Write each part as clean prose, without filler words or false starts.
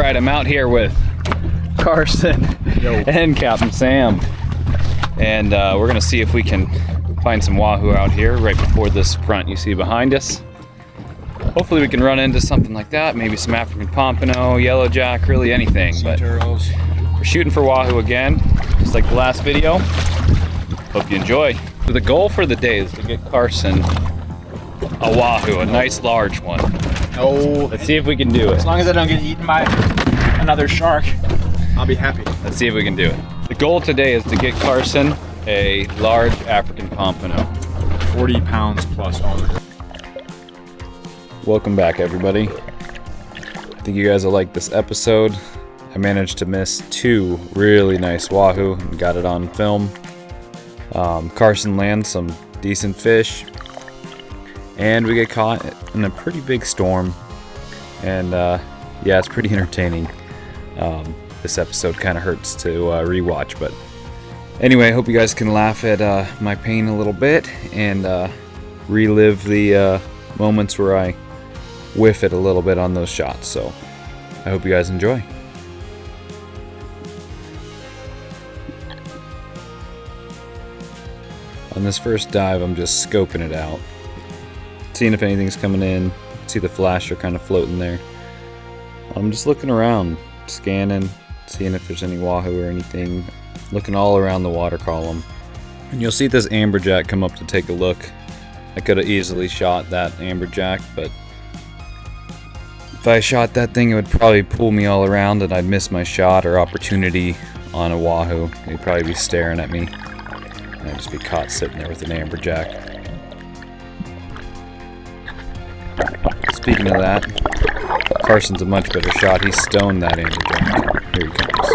Alright, I'm out here with Carson and Captain Sam. And we're gonna see if we can find some wahoo out here right before this front you see behind us. Hopefully we can run into something like that, maybe some African pompano, yellowjack, really anything. But we're shooting for wahoo again, just like the last video. Hope you enjoy. So the goal for the day is to get Carson a wahoo, a nice large one. Oh, let's see if we can do it. As long as I don't get eaten by another shark, I'll be happy. Let's see if we can do it. The goal today is to get Carson a large African pompano. 40 pounds plus all of it. Welcome back, everybody. I think you guys will like this episode. I managed to miss 2 really nice wahoo and got it on film. Carson lands some decent fish, and we get caught in a pretty big storm. And yeah, it's pretty entertaining. This episode kind of hurts to rewatch, but anyway, I hope you guys can laugh at my pain a little bit and relive the moments where I whiff it a little bit on those shots. So I hope you guys enjoy. On this first dive, I'm just scoping it out, seeing if anything's coming in. See the flasher kind of floating there. I'm just looking around, scanning, seeing if there's any wahoo or anything, looking all around the water column. And you'll see this amberjack come up to take a look. I could have easily shot that amberjack, but if I shot that thing, it would probably pull me all around and I'd miss my shot or opportunity on a wahoo. He'd probably be staring at me and I'd just be caught sitting there with an amberjack. Speaking of that, Carson's a much better shot. He stoned that amberjack. Here he comes.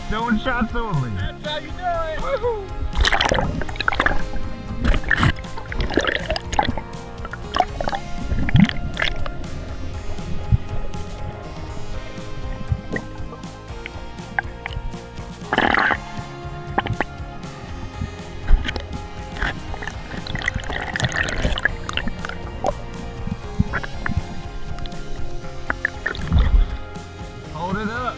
Stone shots only. That's how you do it. Woohoo! Hold it up.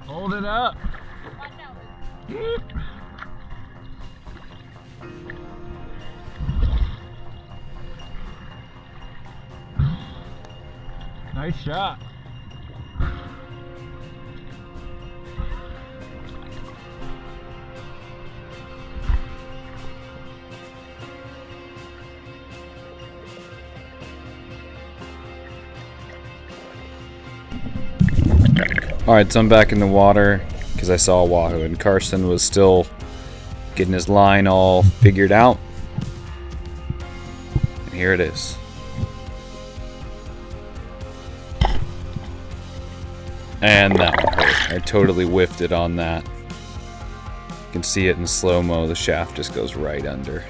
Hold it up. Nice shot. Alright, so I'm back in the water because I saw a wahoo, and Carson was still getting his line all figured out. And here it is. And that one hurt. I totally whiffed it on that. You can see it in slow-mo. The shaft just goes right under.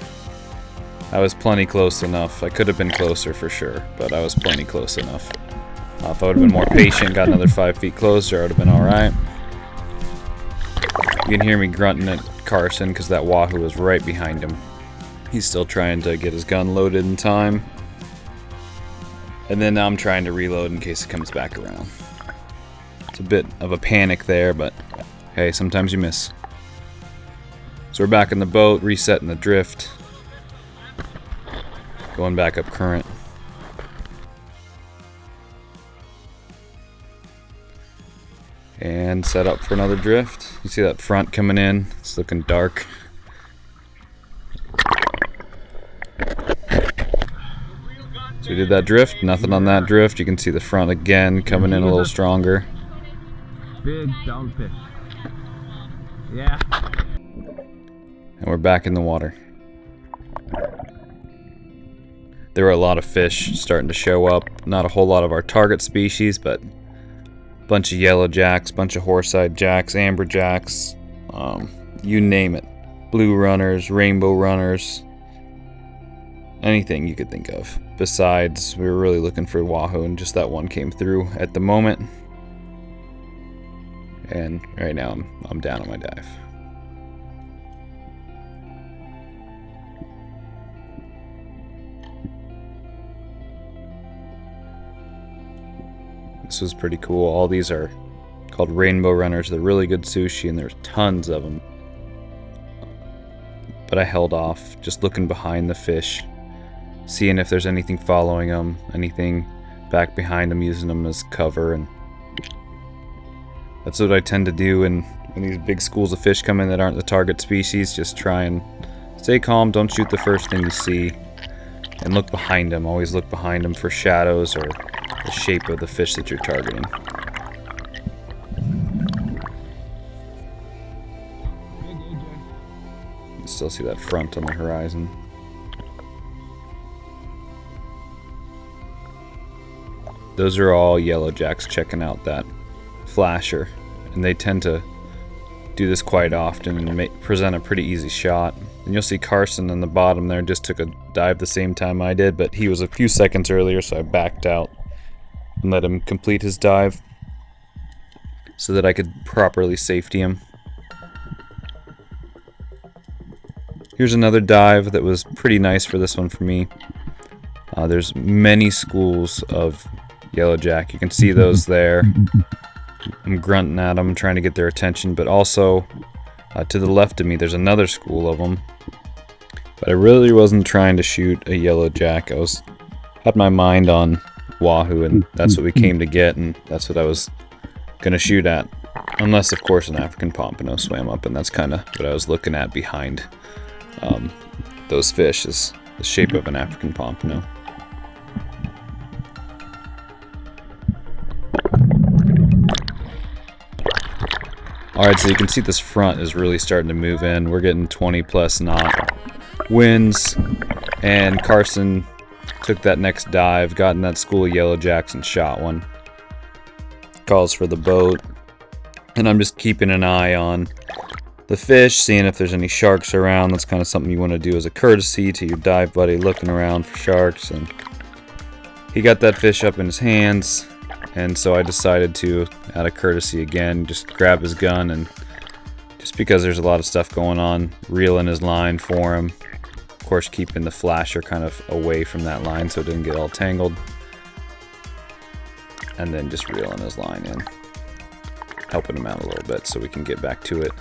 I was plenty close enough. I could have been closer for sure, but I was plenty close enough. If I would have been more patient, got another 5 feet closer, I would have been alright. You can hear me grunting at Carson because that wahoo was right behind him. He's still trying to get his gun loaded in time. And then I'm trying to reload in case it comes back around. It's a bit of a panic there, but hey, sometimes you miss. So we're back in the boat, resetting the drift. Going back up current. And set up for another drift. You see that front coming in? It's looking dark. So we did that drift, nothing on that drift. You can see the front again coming in a little stronger. Big dogfish. Yeah. And we're back in the water. There were a lot of fish starting to show up. Not a whole lot of our target species, but bunch of yellowjacks, bunch of horse-eyed jacks, amberjacks, you name it. Blue runners, rainbow runners, anything you could think of. Besides, we were really looking for wahoo, and just that one came through at the moment. And right now I'm down on my dive. This was pretty cool. All these are called rainbow runners. They're really good sushi, and there's tons of them. But I held off, just looking behind the fish, seeing if there's anything following them, anything back behind them, using them as cover. And that's what I tend to do when these big schools of fish come in that aren't the target species. Just try and stay calm, don't shoot the first thing you see, and look behind them. Always look behind them for shadows or the shape of the fish that you're targeting. You still see that front on the horizon. Those are all yellowjacks checking out that flasher, and they tend to do this quite often and present a pretty easy shot. And you'll see Carson in the bottom there just took a dive the same time I did, but he was a few seconds earlier, so I backed out and let him complete his dive so that I could properly safety him. Here's another dive that was pretty nice for this one for me. There's many schools of yellowjack. You can see those there. I'm grunting at them, trying to get their attention, but also to the left of me there's another school of them. But I really wasn't trying to shoot a yellowjack. Had my mind on wahoo, and that's what we came to get, and that's what I was gonna shoot at. Unless, of course, an African pompano swam up, and that's kind of what I was looking at behind those fish, is the shape of an African pompano. Alright, so you can see this front is really starting to move in. We're getting 20 plus knot winds, and Carson took that next dive, got in that school of yellowjacks and shot one. Calls for the boat, and I'm just keeping an eye on the fish, seeing if there's any sharks around. That's kind of something you want to do as a courtesy to your dive buddy, looking around for sharks. And he got that fish up in his hands, and so I decided to, out of courtesy again, just grab his gun, and just because there's a lot of stuff going on, reel in his line for him. Of course, keeping the flasher kind of away from that line so it didn't get all tangled. And then just reeling his line in, helping him out a little bit so we can get back to it.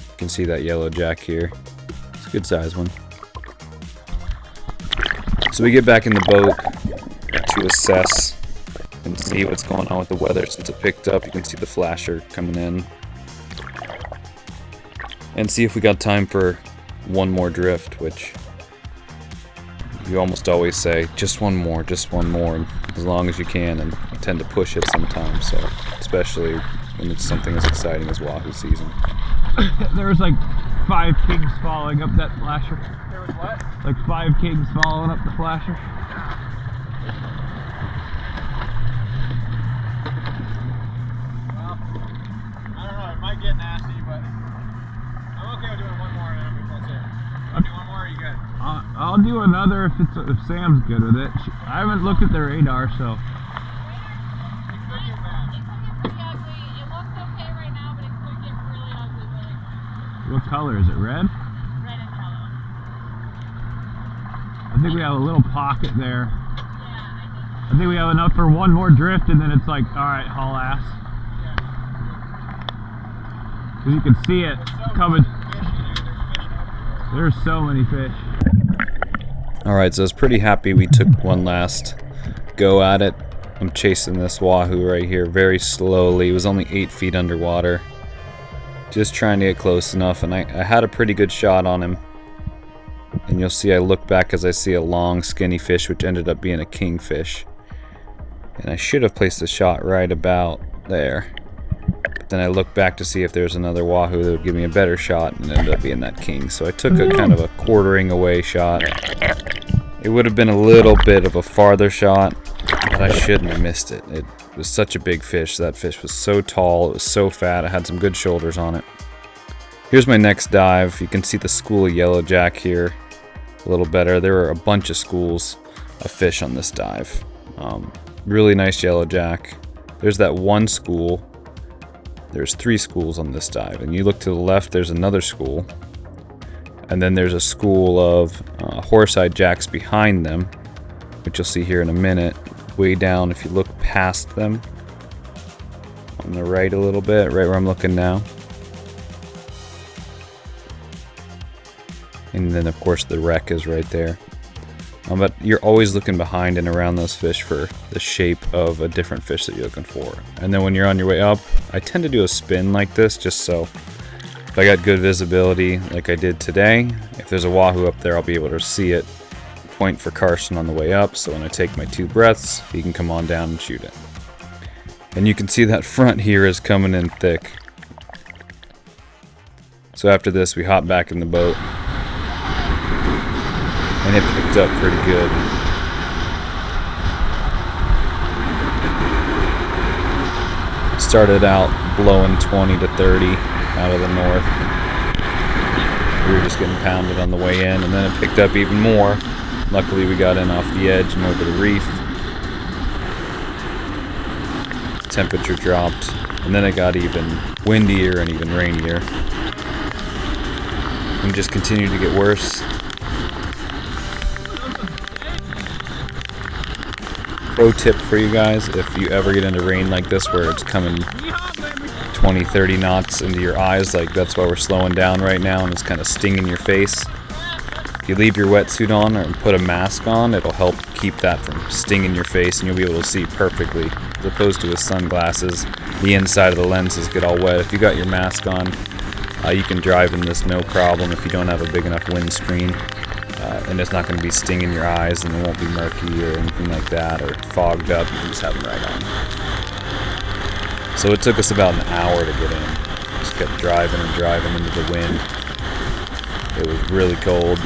You can see that yellowjack here. It's a good size one. So we get back in the boat to assess and see what's going on with the weather. Since it picked up, you can see the flasher coming in. And see if we got time for one more drift, which you almost always say, just one more, as long as you can, and I tend to push it sometimes, so especially when it's something as exciting as wahoo season. There was like 5 kings following up that flasher. There was what? Like 5 kings following up the flasher. Well, I don't know, it might get nasty, but I'm okay with doing one more and that's it. I'll do one more, or you good? I'll do another if Sam's good with it. I haven't looked at the radar, so. What color is it? Red? Red in color. I think we have a little pocket there. I think we have enough for one more drift, and then it's like, alright, haul ass. Because you can see it coming. There's so many fish. Alright, so I was pretty happy we took one last go at it. I'm chasing this wahoo right here very slowly. It was only 8 feet underwater. Just trying to get close enough, and I had a pretty good shot on him. And you'll see I look back as I see a long skinny fish, which ended up being a kingfish. And I should have placed the shot right about there. But then I looked back to see if there's another wahoo that would give me a better shot, and it ended up being that king. So I took a kind of a quartering away shot. It would have been a little bit of a farther shot, but I shouldn't have missed it. It was such a big fish. That fish was so tall, it was so fat, it had some good shoulders on it. Here's my next dive. You can see the school of yellowjack here a little better. There were a bunch of schools of fish on this dive. Really nice yellowjack. There's that one school. There's 3 schools on this dive, and you look to the left, there's another school. And then there's a school of horse-eyed jacks behind them, which you'll see here in a minute. Way down, if you look past them, on the right a little bit, right where I'm looking now. And then, of course, the wreck is right there. But you're always looking behind and around those fish for the shape of a different fish that you're looking for. And then when you're on your way up, I tend to do a spin like this just so if I got good visibility like I did today, if there's a wahoo up there, I'll be able to see it, point for Carson on the way up, so when I take my 2 breaths, he can come on down and shoot it. And you can see that front here is coming in thick. So after this, we hop back in the boat. And it picked up pretty good. Started out blowing 20 to 30 out of the north. We were just getting pounded on the way in, and then it picked up even more. Luckily we got in off the edge and over the reef. Temperature dropped, and then it got even windier and even rainier. And just continued to get worse. Pro tip for you guys, if you ever get into rain like this where it's coming 20, 30 knots into your eyes, like that's why we're slowing down right now and it's kind of stinging your face. If you leave your wetsuit on or put a mask on, it'll help keep that from stinging your face and you'll be able to see perfectly. As opposed to with sunglasses, the inside of the lenses get all wet. If you got your mask on, you can drive in this no problem if you don't have a big enough windscreen. And it's not going to be stinging your eyes and it won't be murky or anything like that or fogged up. You can just have them right on. So it took us about an hour to get in. Just kept driving and driving into the wind. It was really cold.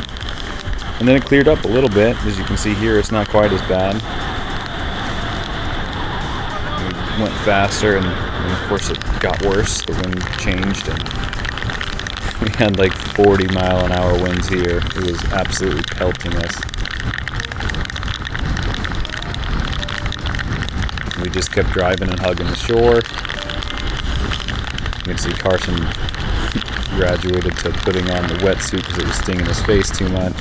And then it cleared up a little bit. As you can see here, it's not quite as bad. We went faster and of course it got worse. The wind changed and we had like 40-mile-an-hour winds here. It was absolutely pelting us. We just kept driving and hugging the shore. You can see Carson graduated to putting on the wetsuit because it was stinging his face too much.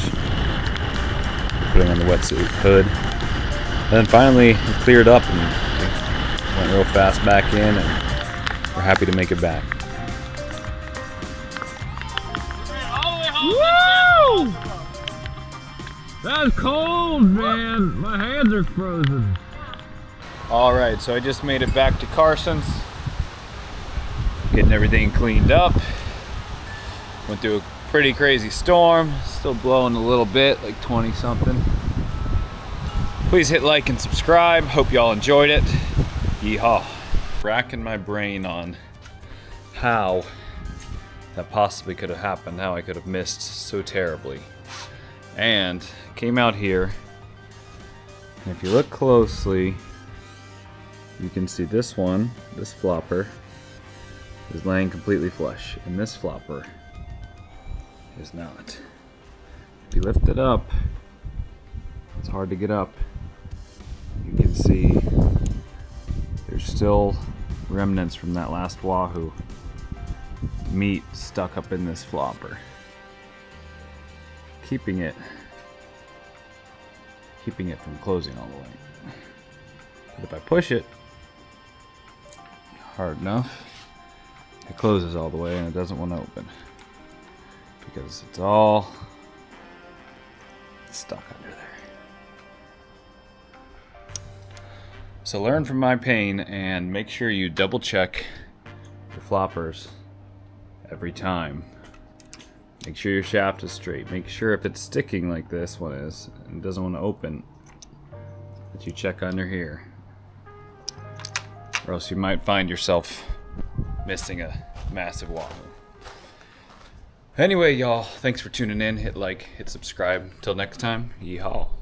Putting on the wetsuit hood. And then finally it cleared up and we went real fast back in and we're happy to make it back. Woo! That's cold, man. My hands are frozen. Alright, so I just made it back to Carson's. Getting everything cleaned up. Went through a pretty crazy storm. Still blowing a little bit, like 20 something. Please hit like and subscribe. Hope y'all enjoyed it. Yeehaw. Racking my brain on how that possibly could have happened, how I could have missed so terribly. And came out here, and if you look closely, you can see this one, this flopper, is laying completely flush, and this flopper is not. If you lift it up, it's hard to get up. You can see there's still remnants from that last wahoo. Meat stuck up in this flopper, keeping it from closing all the way. But if I push it hard enough, it closes all the way and it doesn't want to open because it's all stuck under there. So learn from my pain and make sure you double check your floppers every time. Make sure your shaft is straight. Make sure if it's sticking like this one is and doesn't want to open, that you check under here, or else you might find yourself missing a massive wahoo. Anyway, y'all, thanks for tuning in. Hit like, hit subscribe. Till next time, yeehaw.